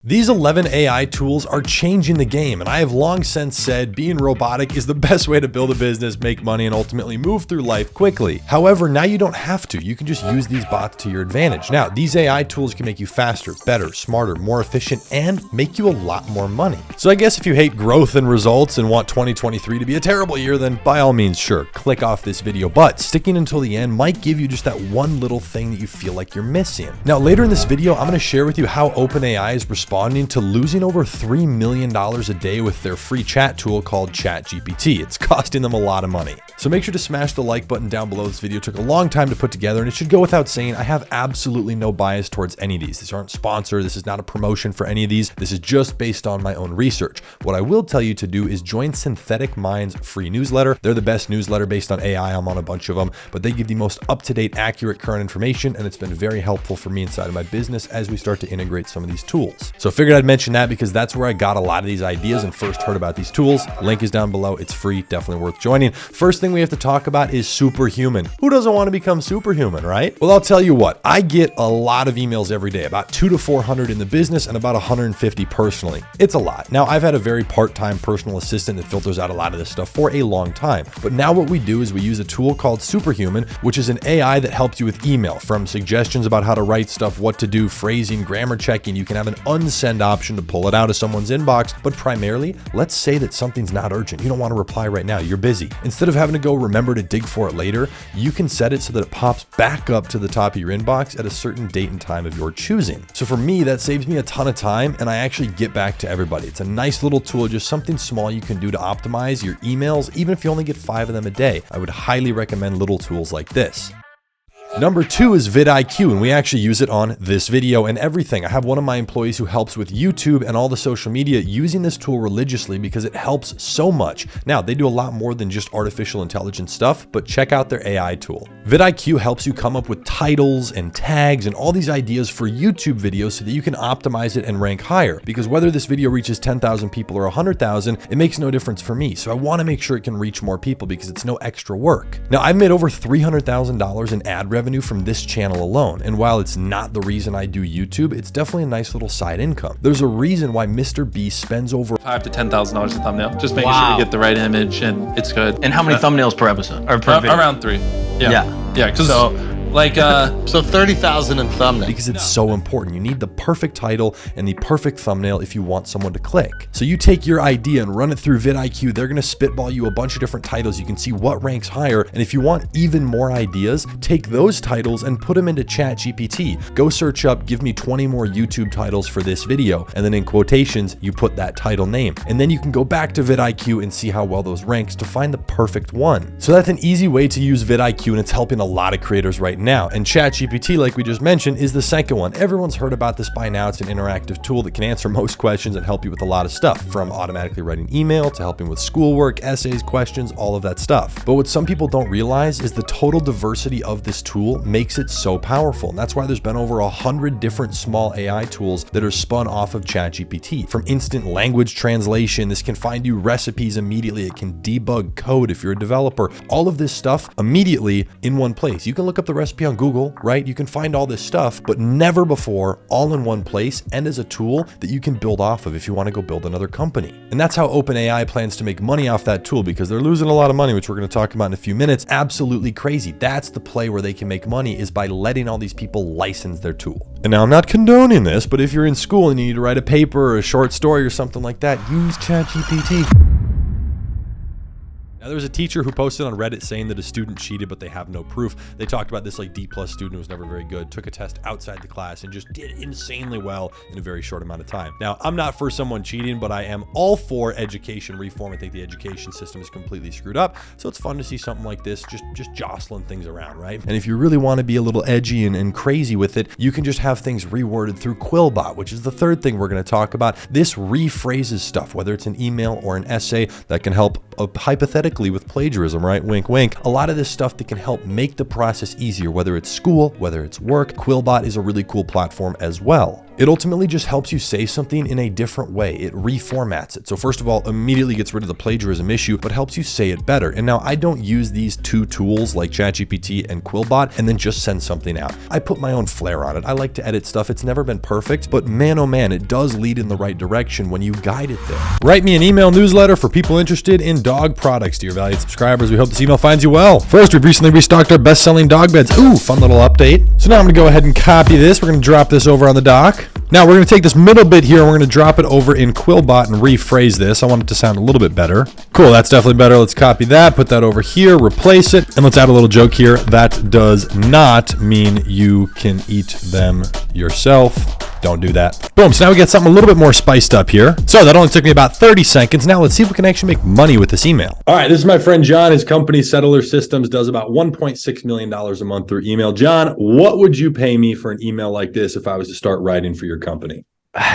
These 11 AI tools are changing the game, and I have long since said being robotic is the best way to build a business, make money, and ultimately move through life quickly. However, now you don't have to. You can just use these bots to your advantage. Now, these AI tools can make you faster, better, smarter, more efficient, and make you a lot more money. So I guess if you hate growth and results and want 2023 to be a terrible year, then by all means, sure, click off this video. But sticking until the end might give you just that one little thing that you feel like you're missing. Now, later in this video, I'm going to share with you how OpenAI is responding to losing over $3 million a day with their free chat tool called ChatGPT. It's costing them a lot of money. So make sure to smash the like button down below. This video took a long time to put together, and it should go without saying, I have absolutely no bias towards any of these. These aren't sponsored. This is not a promotion for any of these. This is just based on my own research. What I will tell you to do is join Synthetic Minds free newsletter. They're the best newsletter based on AI. I'm on a bunch of them, but they give the most up-to-date, accurate, current information, and it's been very helpful for me inside of my business as we start to integrate some of these tools. So I figured I'd mention that because that's where I got a lot of these ideas and first heard about these tools. Link is down below. It's free, definitely worth joining. First thing we have to talk about is superhuman. Who doesn't want to become superhuman, right? Well, I'll tell you what, I get a lot of emails every day, about 200 to 400 in the business and about 150 personally. It's a lot. Now, I've had a very part-time personal assistant that filters out a lot of this stuff for a long time. But now what we do is we use a tool called Superhuman, which is an AI that helps you with email, from suggestions about how to write stuff, what to do, phrasing, grammar checking. You can have an unsend option to pull it out of someone's inbox, but primarily, let's say that something's not urgent. You don't want to reply right now. You're busy. Instead of having to go remember to dig for it later, you can set it so that it pops back up to the top of your inbox at a certain date and time of your choosing. So for me, that saves me a ton of time, and I actually get back to everybody. It's a nice little tool, just something small you can do to optimize your emails, even if you only get 5 of them a day. I would highly recommend little tools like this. Number 2 is vidIQ, and we actually use it on this video and everything. I have one of my employees who helps with YouTube and all the social media using this tool religiously because it helps so much. Now, they do a lot more than just artificial intelligence stuff, but check out their AI tool. vidIQ helps you come up with titles and tags and all these ideas for YouTube videos so that you can optimize it and rank higher. Because whether this video reaches 10,000 people or 100,000, it makes no difference for me. So I want to make sure it can reach more people because it's no extra work. Now, I've made over $300,000 in ad revenue from this channel alone, and while it's not the reason I do YouTube, it's definitely a nice little side income. There's a reason why Mr. Beast spends over $5,000 to $10,000 a thumbnail, just making sure we get the right image and it's good. And how many thumbnails per episode or per video? Around 3. Yeah. So 30,000 in thumbnail. Because it's so important. You need the perfect title and the perfect thumbnail if you want someone to click. So you take your idea and run it through vidIQ. They're going to spitball you a bunch of different titles. You can see what ranks higher. And if you want even more ideas, take those titles and put them into ChatGPT. Go search up, give me 20 more YouTube titles for this video. And then in quotations, you put that title name. And then you can go back to vidIQ and see how well those ranks to find the perfect one. So that's an easy way to use vidIQ, and it's helping a lot of creators right now. And ChatGPT, like we just mentioned, is the second one. Everyone's heard about this by now. It's an interactive tool that can answer most questions and help you with a lot of stuff, from automatically writing email to helping with schoolwork, essays, questions, all of that stuff. But what some people don't realize is the total diversity of this tool makes it so powerful. And that's why there's been over 100 different small AI tools that are spun off of ChatGPT. From instant language translation, this can find you recipes immediately. It can debug code if you're a developer. All of this stuff immediately in one place. You can look up the recipe on Google, right? You can find all this stuff, but never before, all in one place and as a tool that you can build off of if you want to go build another company. And that's how OpenAI plans to make money off that tool, because they're losing a lot of money, which we're going to talk about in a few minutes. Absolutely crazy. That's the play where they can make money, is by letting all these people license their tool. And now I'm not condoning this, but if you're in school and you need to write a paper or a short story or something like that, use ChatGPT. Now, there was a teacher who posted on Reddit saying that a student cheated, but they have no proof. They talked about this like D+ student who was never very good, took a test outside the class and just did insanely well in a very short amount of time. Now, I'm not for someone cheating, but I am all for education reform. I think the education system is completely screwed up. So it's fun to see something like this, just jostling things around, right? And if you really want to be a little edgy and crazy with it, you can just have things reworded through Quillbot, which is the third thing we're going to talk about. This rephrases stuff, whether it's an email or an essay, that can help hypothetically with plagiarism, right? Wink, wink. A lot of this stuff that can help make the process easier, whether it's school, whether it's work. Quillbot is a really cool platform as well. It ultimately just helps you say something in a different way. It reformats it. So first of all, immediately gets rid of the plagiarism issue, but helps you say it better. And now I don't use these two tools like ChatGPT and Quillbot and then just send something out. I put my own flair on it. I like to edit stuff. It's never been perfect, but man, oh man, it does lead in the right direction when you guide it there. Write me an email newsletter for people interested in dog products. Dear valued subscribers, we hope this email finds you well. First, we've recently restocked our best-selling dog beds. Ooh, fun little update. So now I'm gonna go ahead and copy this. We're gonna drop this over on the dock. Now we're gonna take this middle bit here and we're gonna drop it over in Quillbot and rephrase this. I want it to sound a little bit better. Cool, that's definitely better. Let's copy that, put that over here, replace it, and let's add a little joke here. That does not mean you can eat them yourself. Don't do that. Boom, so now we get something a little bit more spiced up here. So that only took me about 30 seconds. Now let's see if we can actually make money with this email. All right, this is my friend John. His company, Settler Systems, does about $1.6 million a month through email. John, what would you pay me for an email like this if I was to start writing for your company?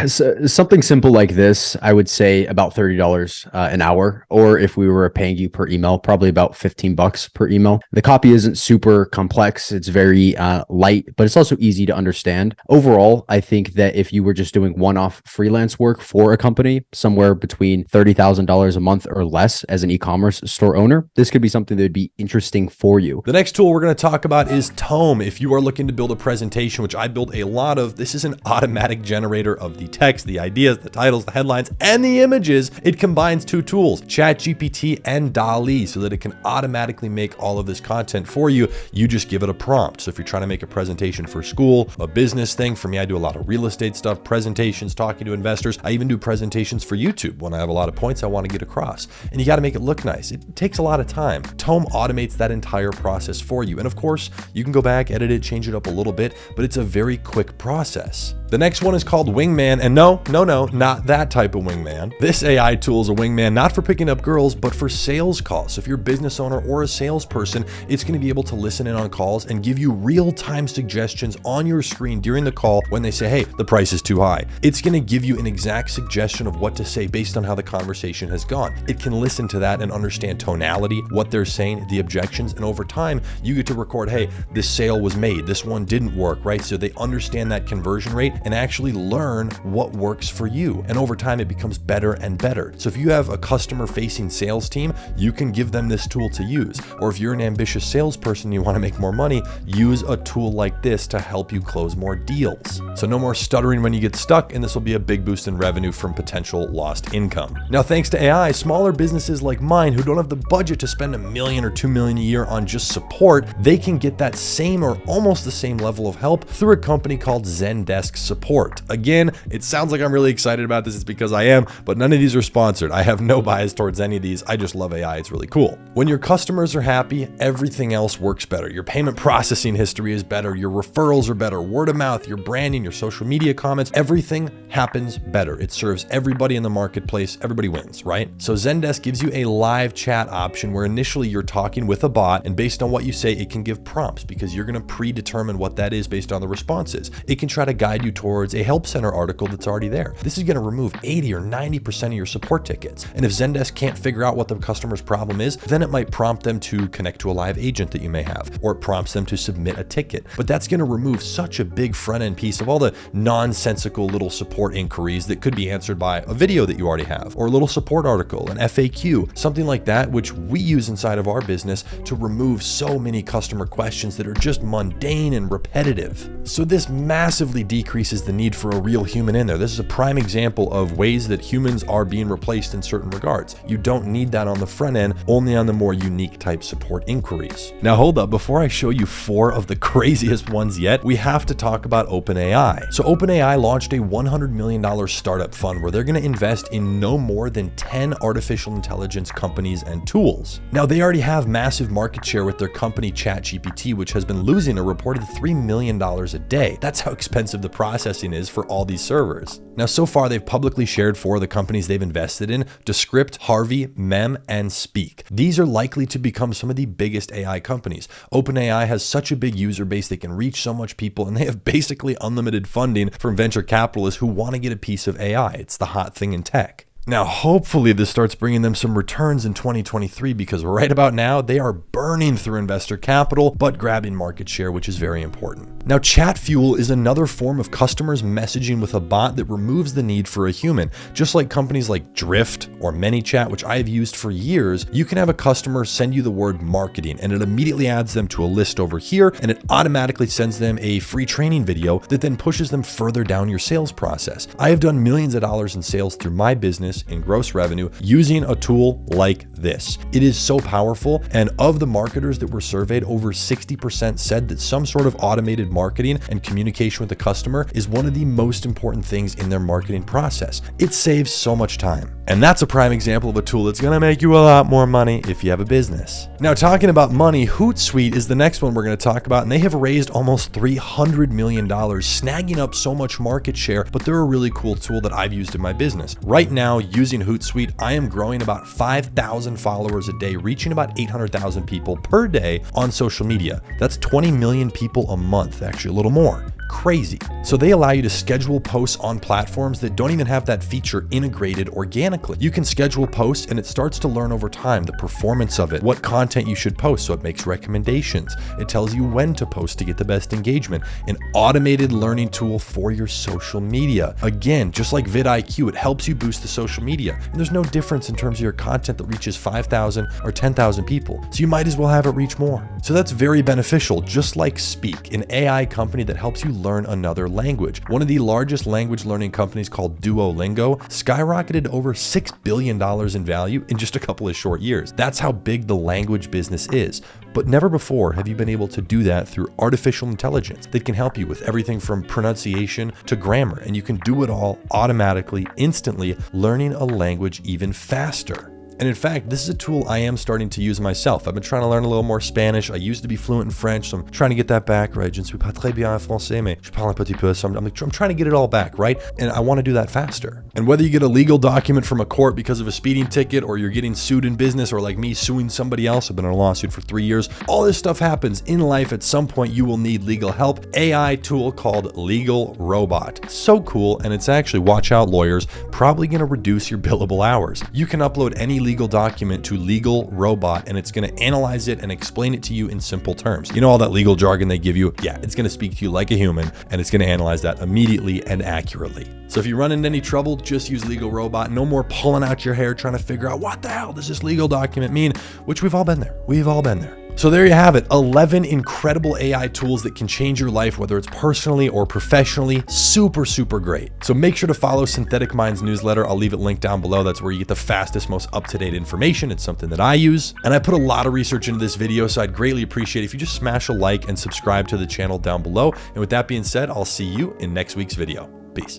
So something simple like this, I would say about $30 an hour, or if we were paying you per email, probably about $15 per email. The copy isn't super complex. It's very light, but it's also easy to understand. Overall, I think that if you were just doing one-off freelance work for a company, somewhere between $30,000 a month or less as an e-commerce store owner, this could be something that would be interesting for you. The next tool we're going to talk about is Tome. If you are looking to build a presentation, which I build a lot of, this is an automatic generator of the text, the ideas, the titles, the headlines, and the images. It combines two tools, ChatGPT and DALL-E, so that it can automatically make all of this content for you. You just give it a prompt. So if you're trying to make a presentation for school, a business thing, for me, I do a lot of real estate stuff, presentations, talking to investors. I even do presentations for YouTube when I have a lot of points I want to get across. And you got to make it look nice. It takes a lot of time. Tome automates that entire process for you. And of course, you can go back, edit it, change it up a little bit, but it's a very quick process. The next one is called Wingman, and no, not that type of wingman. This AI tool is a wingman not for picking up girls, but for sales calls. So if you're a business owner or a salesperson, it's going to be able to listen in on calls and give you real-time suggestions on your screen during the call when they say, hey, the price is too high. It's going to give you an exact suggestion of what to say based on how the conversation has gone. It can listen to that and understand tonality, what they're saying, the objections, and over time, you get to record, hey, this sale was made, this one didn't work, right? So they understand that conversion rate and actually learn what works for you. And over time, it becomes better and better. So if you have a customer-facing sales team, you can give them this tool to use. Or if you're an ambitious salesperson and you want to make more money, use a tool like this to help you close more deals. So no more stuttering when you get stuck, and this will be a big boost in revenue from potential lost income. Now, thanks to AI, smaller businesses like mine who don't have the budget to spend $1 million or $2 million a year on just support, they can get that same or almost the same level of help through a company called Zendesk Support. Again, it sounds like I'm really excited about this. It's because I am, but none of these are sponsored. I have no bias towards any of these. I just love AI. It's really cool. When your customers are happy, everything else works better. Your payment processing history is better. Your referrals are better. Word of mouth, your branding, your social media comments, everything happens better. It serves everybody in the marketplace. Everybody wins, right? So Zendesk gives you a live chat option where initially you're talking with a bot, and based on what you say, it can give prompts because you're going to predetermine what that is based on the responses. It can try to guide you towards a help center article that's already there. This is going to remove 80 or 90% of your support tickets. And if Zendesk can't figure out what the customer's problem is, then it might prompt them to connect to a live agent that you may have, or it prompts them to submit a ticket. But that's going to remove such a big front end piece of all the nonsensical little support inquiries that could be answered by a video that you already have, or a little support article, an FAQ, something like that, which we use inside of our business to remove so many customer questions that are just mundane and repetitive. So this massively decreases the need for a real human in there. This is a prime example of ways that humans are being replaced in certain regards. You don't need that on the front end, only on the more unique type support inquiries. Now hold up, before I show you 4 of the craziest ones yet, we have to talk about OpenAI. So OpenAI launched a $100 million startup fund where they're going to invest in no more than 10 artificial intelligence companies and tools. Now they already have massive market share with their company ChatGPT, which has been losing a reported $3 million a day. That's how expensive the processing is for all these servers. Now, so far, they've publicly shared 4 of the companies they've invested in: Descript, Harvey, Mem, and Speak. These are likely to become some of the biggest AI companies. OpenAI has such a big user base, they can reach so much people, and they have basically unlimited funding from venture capitalists who want to get a piece of AI. It's the hot thing in tech. Now, hopefully this starts bringing them some returns in 2023, because right about now, they are burning through investor capital, but grabbing market share, which is very important. Now, Chat Fuel is another form of customers messaging with a bot that removes the need for a human. Just like companies like Drift or ManyChat, which I have used for years, you can have a customer send you the word marketing and it immediately adds them to a list over here, and it automatically sends them a free training video that then pushes them further down your sales process. I have done millions of dollars in sales through my business in gross revenue using a tool like this. It is so powerful, and of the marketers that were surveyed, over 60% said that some sort of automated marketing and communication with the customer is one of the most important things in their marketing process. It saves so much time. And that's a prime example of a tool that's gonna make you a lot more money if you have a business. Now, talking about money, Hootsuite is the next one we're gonna talk about, and they have raised almost $300 million, snagging up so much market share, but they're a really cool tool that I've used in my business. Right now, using Hootsuite, I am growing about 5,000 followers a day, reaching about 800,000 people per day on social media. That's 20 million people a month, actually a little more. Crazy. So they allow you to schedule posts on platforms that don't even have that feature integrated organically. You can schedule posts and it starts to learn over time the performance of it, what content you should post, so it makes recommendations. It tells you when to post to get the best engagement. An automated learning tool for your social media. Again, just like vidIQ, it helps you boost the social media. And there's no difference in terms of your content that reaches 5,000 or 10,000 people. So you might as well have it reach more. So that's very beneficial, just like Speak, an AI company that helps you learn another language. One of the largest language learning companies, called Duolingo, skyrocketed over $6 billion in value in just a couple of short years. That's how big the language business is. But never before have you been able to do that through artificial intelligence that can help you with everything from pronunciation to grammar. And you can do it all automatically, instantly, learning a language even faster. And in fact, this is a tool I am starting to use myself. I've been trying to learn a little more Spanish. I used to be fluent in French, so I'm trying to get that back, right? Je ne suis pas très bien en français, mais je parle un petit peu. So I'm trying to get it all back, right? And I want to do that faster. And whether you get a legal document from a court because of a speeding ticket, or you're getting sued in business, or like me suing somebody else, I've been in a lawsuit for 3 years. All this stuff happens in life. At some point, you will need legal help. AI tool called Legal Robot. So cool, and it's actually, watch out lawyers, probably going to reduce your billable hours. You can upload any legal document to Legal Robot, and it's going to analyze it and explain it to you in simple terms. You know all that legal jargon they give you? Yeah, it's going to speak to you like a human, and it's going to analyze that immediately and accurately. So if you run into any trouble, just use Legal Robot. No more pulling out your hair trying to figure out what the hell does this legal document mean, which we've all been there. We've all been there. So there you have it, 11 incredible AI tools that can change your life, whether it's personally or professionally. Super, super great. So make sure to follow Synthetic Minds newsletter. I'll leave it linked down below. That's where you get the fastest, most up-to-date information. It's something that I use. And I put a lot of research into this video, so I'd greatly appreciate it if you just smash a like and subscribe to the channel down below. And with that being said, I'll see you in next week's video. Peace.